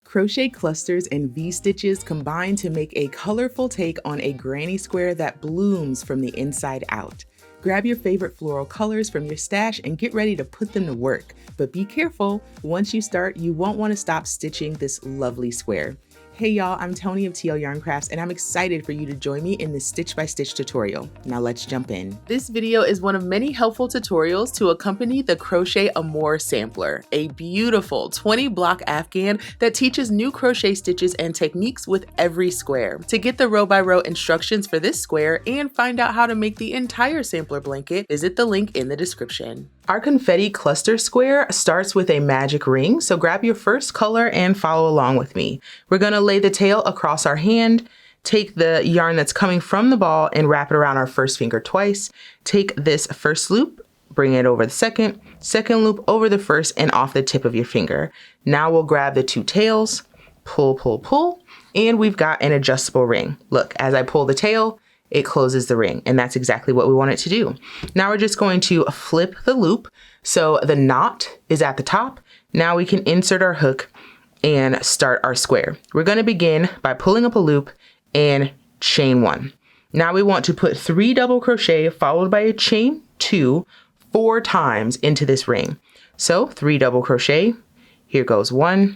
Crochet clusters and V-stitches combine to make a colorful take on a granny square that blooms from the inside out. Grab your favorite floral colors from your stash and get ready to put them to work. But be careful, once you start, you won't want to stop stitching this lovely square. Hey y'all, I'm Tony of TL Yarn Crafts and I'm excited for you to join me in this stitch by stitch tutorial. Now let's jump in. This video is one of many helpful tutorials to accompany the Crochet Amour Sampler, a beautiful 20 block Afghan that teaches new crochet stitches and techniques with every square. To get the row by row instructions for this square and find out how to make the entire sampler blanket, visit the link in the description. Our confetti cluster square starts with a magic ring, so grab your first color and follow along with me. We're gonna lay the tail across our hand, take the yarn that's coming from the ball and wrap it around our first finger twice. Take this first loop, bring it over the second loop over the first and off the tip of your finger. Now we'll grab the two tails, pull, pull, pull, and we've got an adjustable ring. Look, as I pull the tail, it closes the ring, and that's exactly what we want it to do. Now we're just going to flip the loop so the knot is at the top. Now we can insert our hook and start our square. We're going to begin by pulling up a loop and chain one. Now we want to put 3 double crochet followed by a chain 2 4 times into this ring. So 3 double crochet, here goes 1,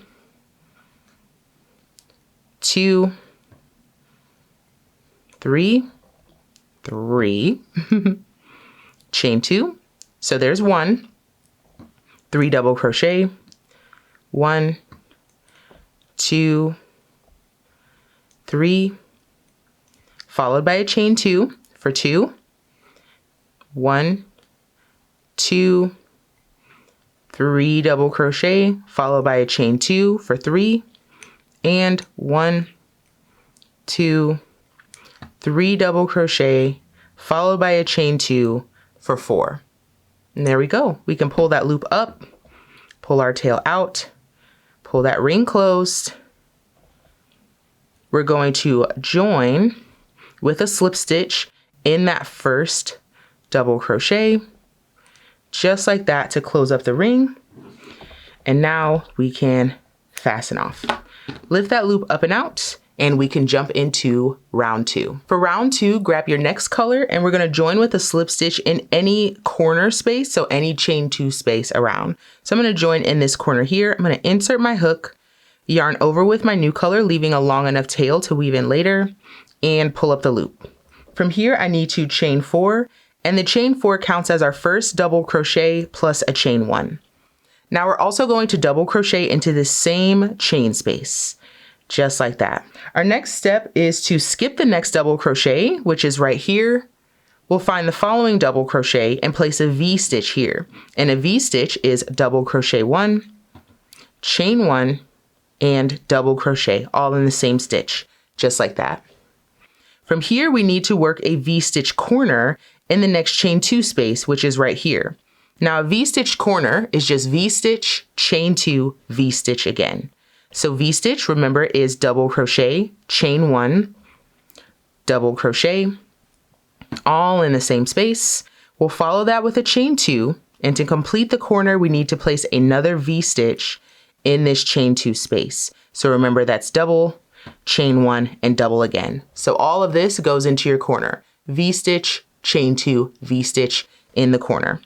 2, 3, chain 2, so there's 1, 3 double crochet, 1, 2, 3, followed by a chain 2 for 2, 1, 2, 3 double crochet, followed by a chain 2 for 3, and 1, 2, 3 double crochet, followed by a chain 2 for 4. And there we go. We can pull that loop up, pull our tail out, pull that ring closed. We're going to join with a slip stitch in that first double crochet, just like that, to close up the ring. And now we can fasten off. Lift that loop up and out, and we can jump into round 2. For round 2, grab your next color and we're going to join with a slip stitch in any corner space, so any chain 2 space around. So I'm going to join in this corner here. I'm going to insert my hook, yarn over with my new color, leaving a long enough tail to weave in later, and pull up the loop. From here, I need to chain 4, and the chain 4 counts as our first double crochet plus a chain 1. Now we're also going to double crochet into the same chain space, just like that. Our next step is to skip the next double crochet, which is right here. We'll find the following double crochet and place a V stitch here. And a V stitch is double crochet 1, chain 1, and double crochet, all in the same stitch, just like that. From here, we need to work a V stitch corner in the next chain 2 space, which is right here. Now a V stitch corner is just V stitch, chain 2, V stitch again. So V stitch, remember, is double crochet, chain 1, double crochet, all in the same space. We'll follow that with a chain 2, and to complete the corner, we need to place another V stitch in this chain 2 space. So remember, that's double, chain 1, and double again. So all of this goes into your corner. V stitch, chain 2, V stitch in the corner.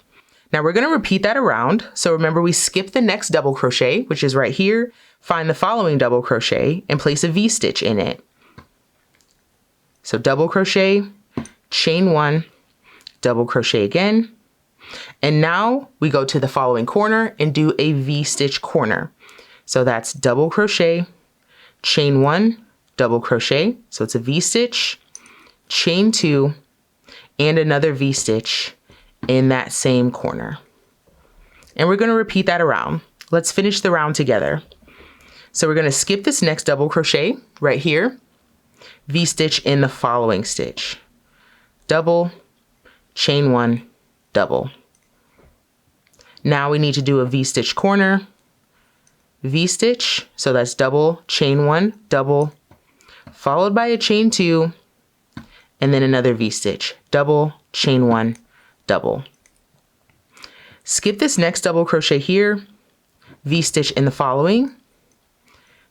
Now we're going to repeat that around. So remember, we skip the next double crochet, which is right here. Find the following double crochet and place a V stitch in it. So double crochet, chain 1, double crochet again. And now we go to the following corner and do a V stitch corner. So that's double crochet, chain 1, double crochet. So it's a V stitch, chain 2, and another V stitch in that same corner. And we're going to repeat that around. Let's finish the round together. So we're going to skip this next double crochet right here, V stitch in the following stitch, double, chain 1, double. Now we need to do a V stitch corner, V stitch, so that's double, chain 1, double, followed by a chain 2, and then another V stitch, double, chain 1, double. Skip this next double crochet here, V stitch in the following.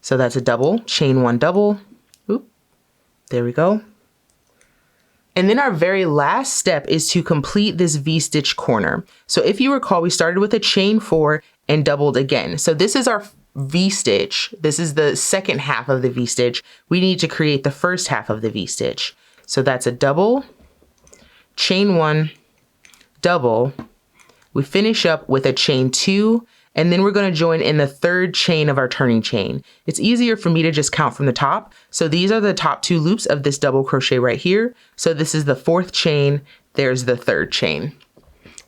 So that's a double, chain one double. Oop, there we go. And then our very last step is to complete this V-stitch corner. So if you recall, we started with a chain 4 and doubled again. So this is our V-stitch. This is the second half of the V-stitch. We need to create the first half of the V-stitch. So that's a double, chain 1, double. We finish up with a chain 2, and then we're going to join in the third chain of our turning chain. It's easier for me to just count from the top. So these are the top 2 loops of this double crochet right here. So this is the 4th chain. There's the 3rd chain.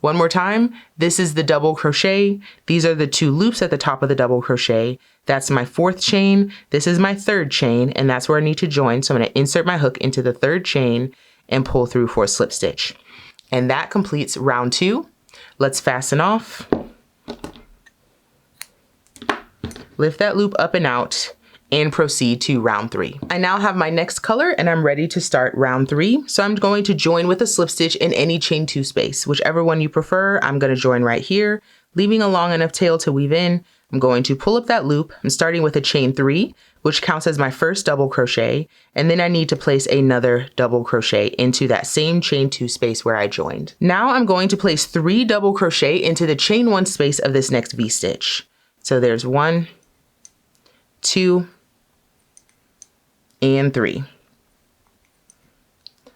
One more time. This is the double crochet. These are the 2 loops at the top of the double crochet. That's my 4th chain. This is my 3rd chain, and that's where I need to join. So I'm going to insert my hook into the 3rd chain and pull through for a slip stitch. And that completes round 2. Let's fasten off. Lift that loop up and out and proceed to round 3. I now have my next color and I'm ready to start round 3. So I'm going to join with a slip stitch in any chain 2 space, whichever one you prefer. I'm going to join right here, leaving a long enough tail to weave in. I'm going to pull up that loop. I'm starting with a chain 3, which counts as my first double crochet. And then I need to place another double crochet into that same chain 2 space where I joined. Now I'm going to place 3 double crochet into the chain 1 space of this next V-stitch. So there's 1, 2, and 3.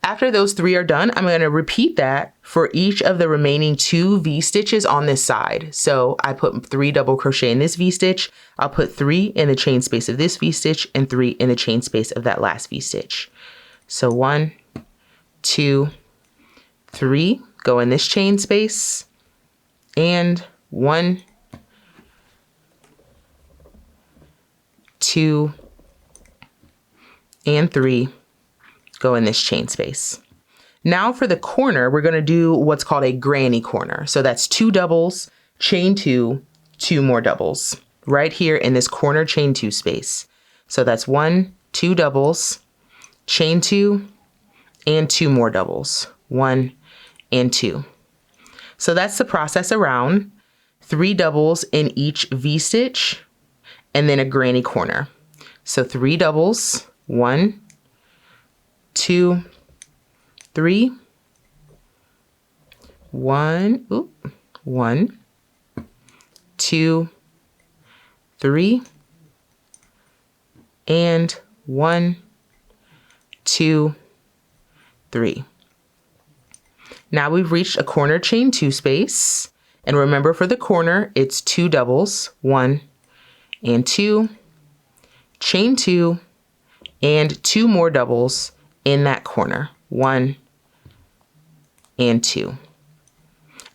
After those 3 are done, I'm going to repeat that for each of the remaining 2 V-stitches on this side. So I put 3 double crochet in this V-stitch. I'll put 3 in the chain space of this V-stitch and 3 in the chain space of that last V-stitch. So 1, 2, 3 go in this chain space, and 1, 2, and 3 go in this chain space. Now for the corner, we're going to do what's called a granny corner. So that's 2 doubles, chain 2, 2 more doubles right here in this corner chain 2 space. So that's 1, 2 doubles, chain 2, and 2 more doubles, 1 and 2. So that's the process around 3 doubles in each V-stitch and then a granny corner. So 3 doubles, 1, 2, 3, 1, 1, 2, 3, and 1, 2, 3. Now we've reached a corner chain 2 space. And remember, for the corner, it's 2 doubles, 1 and 2, chain 2, and 2 more doubles in that corner, 1 and 2.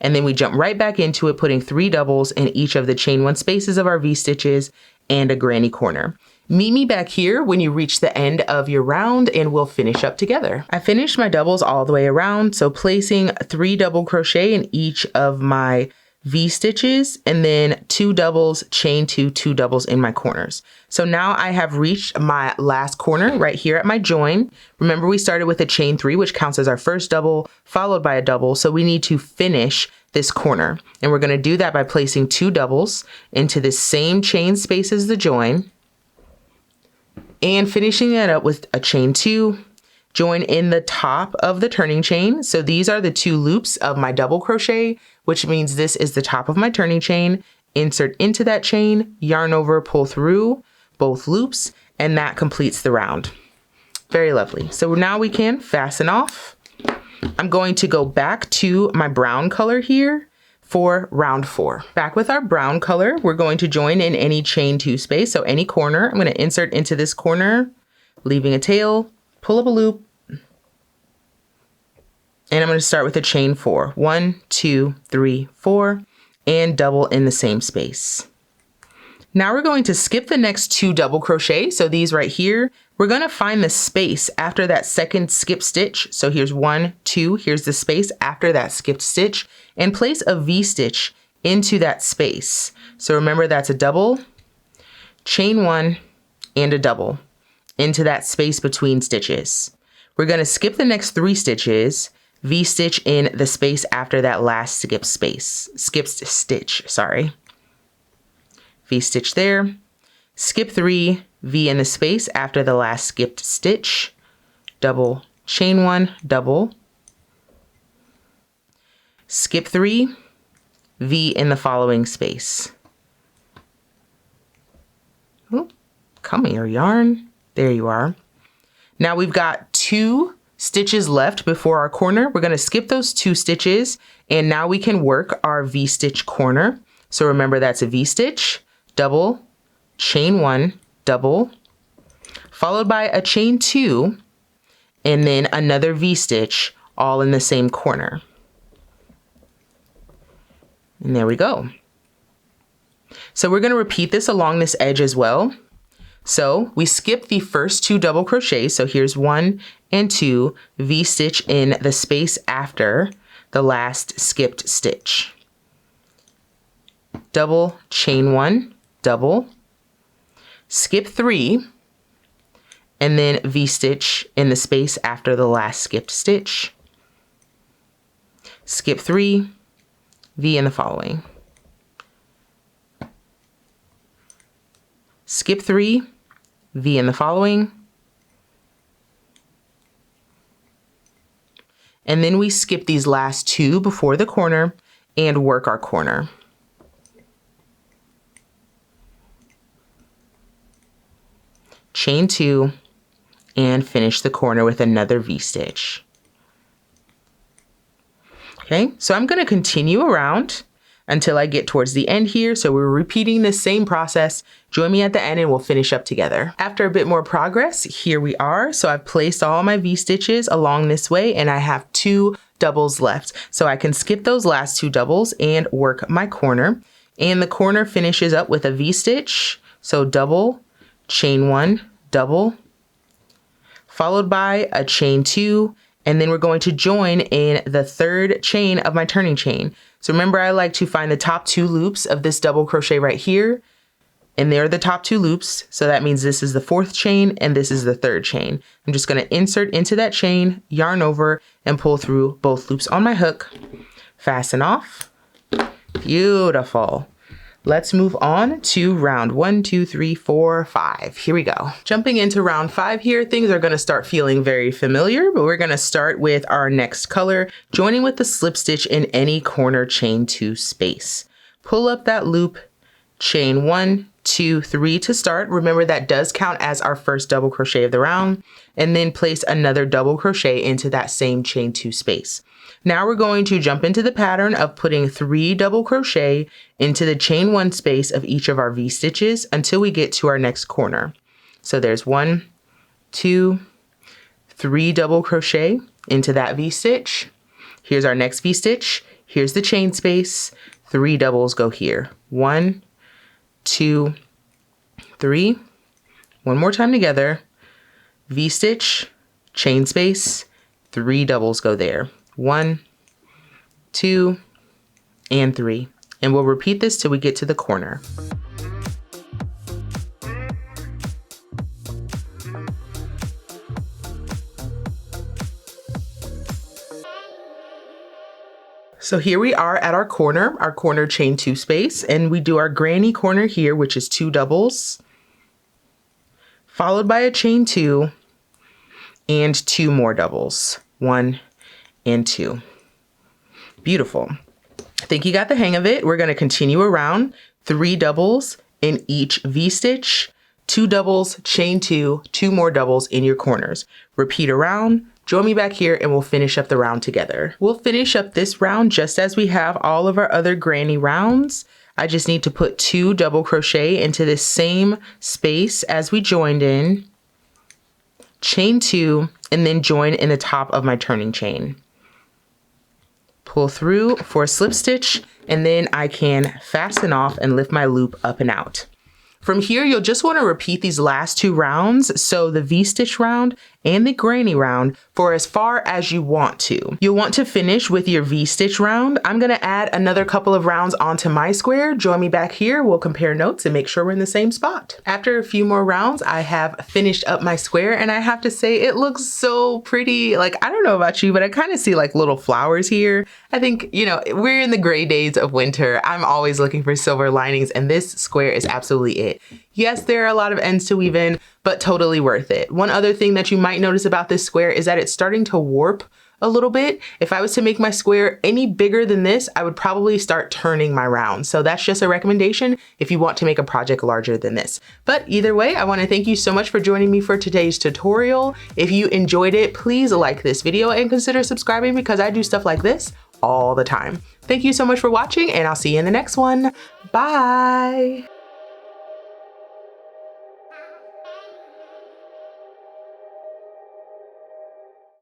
And then we jump right back into it, putting 3 doubles in each of the chain 1 spaces of our V-stitches and a granny corner. Meet me back here when you reach the end of your round and we'll finish up together. I finished my doubles all the way around, so placing 3 double crochet in each of my V-stitches and then 2 doubles, chain 2, 2 doubles in my corners. So now I have reached my last corner right here at my join. Remember, we started with a chain 3, which counts as our first double, followed by a double. So we need to finish this corner. And we're going to do that by placing 2 doubles into the same chain space as the join and finishing it up with a chain 2, join in the top of the turning chain. So these are the 2 loops of my double crochet, which means this is the top of my turning chain. Insert into that chain, yarn over, pull through both loops, and that completes the round. Very lovely. So now we can fasten off. I'm going to go back to my brown color here for round 4. Back with our brown color, we're going to join in any chain 2 space. So any corner, I'm going to insert into this corner, leaving a tail, pull up a loop, and I'm going to start with a chain 4. 1, 2, 3, 4, and double in the same space. Now we're going to skip the next 2 double crochet. So these right here, we're going to find the space after that second skip stitch. So here's 1, 2, here's the space after that skipped stitch, and place a V-stitch into that space. So remember, that's a double, chain 1, and a double into that space between stitches. We're going to skip the next 3 stitches, V-stitch in the space after that last skipped stitch, sorry. V-stitch there, skip 3, V in the space after the last skipped stitch, double, chain 1, double, skip 3, V in the following space. Ooh, come here, yarn. There you are. Now we've got 2 stitches left before our corner. We're going to skip those 2 stitches, and now we can work our V-stitch corner. So remember, that's a V-stitch, double, chain 1, double, followed by a chain 2, and then another V-stitch, all in the same corner. And there we go. So we're going to repeat this along this edge as well. So we skip the first 2 double crochets. So here's 1 and 2, V-stitch in the space after the last skipped stitch. Double, chain 1, double, skip 3, and then V-stitch in the space after the last skipped stitch. Skip 3, V in the following. Skip 3, V in the following. And then we skip these last 2 before the corner and work our corner. Chain 2 and finish the corner with another V-stitch. Okay, so I'm going to continue around until I get towards the end here. So we're repeating the same process. Join me at the end and we'll finish up together. After a bit more progress, here we are. So I've placed all my V-stitches along this way and I have 2 doubles left. So I can skip those last 2 doubles and work my corner. And the corner finishes up with a V-stitch. So double, chain 1, double, followed by a chain 2, and then we're going to join in the 3rd chain of my turning chain. So remember, I like to find the top 2 loops of this double crochet right here, and they're the top 2 loops. So that means this is the 4th chain and this is the 3rd chain. I'm just going to insert into that chain, yarn over, and pull through both loops on my hook, fasten off. Beautiful. Let's move on to round 1, 2, 3, 4, 5. Here we go. Jumping into round 5 here, things are going to start feeling very familiar, but we're going to start with our next color, joining with the slip stitch in any corner chain 2 space. Pull up that loop, chain 1, 2, 3 to start. Remember, that does count as our first double crochet of the round, and then place another double crochet into that same chain 2 space. Now we're going to jump into the pattern of putting 3 double crochet into the chain 1 space of each of our V-stitches until we get to our next corner. So there's 1, 2, 3 double crochet into that V-stitch. Here's our next V-stitch. Here's the chain space. 3 doubles go here. 1, 2, 3. One more time together. V-stitch, chain space, 3 doubles go there. 1, 2, and 3. And we'll repeat this till we get to the corner. So here we are at our corner chain 2 space, and we do our granny corner here, which is 2 doubles, followed by a chain 2 and 2 more doubles, 1 and 2. Beautiful. I think you got the hang of it. We're going to continue around, 3 doubles in each V-stitch, 2 doubles, chain 2, 2 more doubles in your corners. Repeat around, join me back here, and we'll finish up the round together. We'll finish up this round just as we have all of our other granny rounds. I just need to put 2 double crochet into the same space as we joined in, chain 2, and then join in the top of my turning chain. Pull through for a slip stitch, and then I can fasten off and lift my loop up and out. From here, you'll just want to repeat these last 2 rounds, so the V-stitch round and the granny round, for as far as you want to. You'll want to finish with your V-stitch round. I'm going to add another couple of rounds onto my square. Join me back here. We'll compare notes and make sure we're in the same spot. After a few more rounds, I have finished up my square, and I have to say it looks so pretty. Like, I don't know about you, but I kind of see like little flowers here. I think, we're in the gray days of winter. I'm always looking for silver linings, and this square is absolutely it. it. Yes, there are a lot of ends to weave in, but totally worth it. One other thing that you might notice about this square is that it's starting to warp a little bit. If I was to make my square any bigger than this, I would probably start turning my round. So that's just a recommendation if you want to make a project larger than this. But either way, I want to thank you so much for joining me for today's tutorial. If you enjoyed it, please like this video and consider subscribing because I do stuff like this all the time. Thank you so much for watching, and I'll see you in the next one. Bye.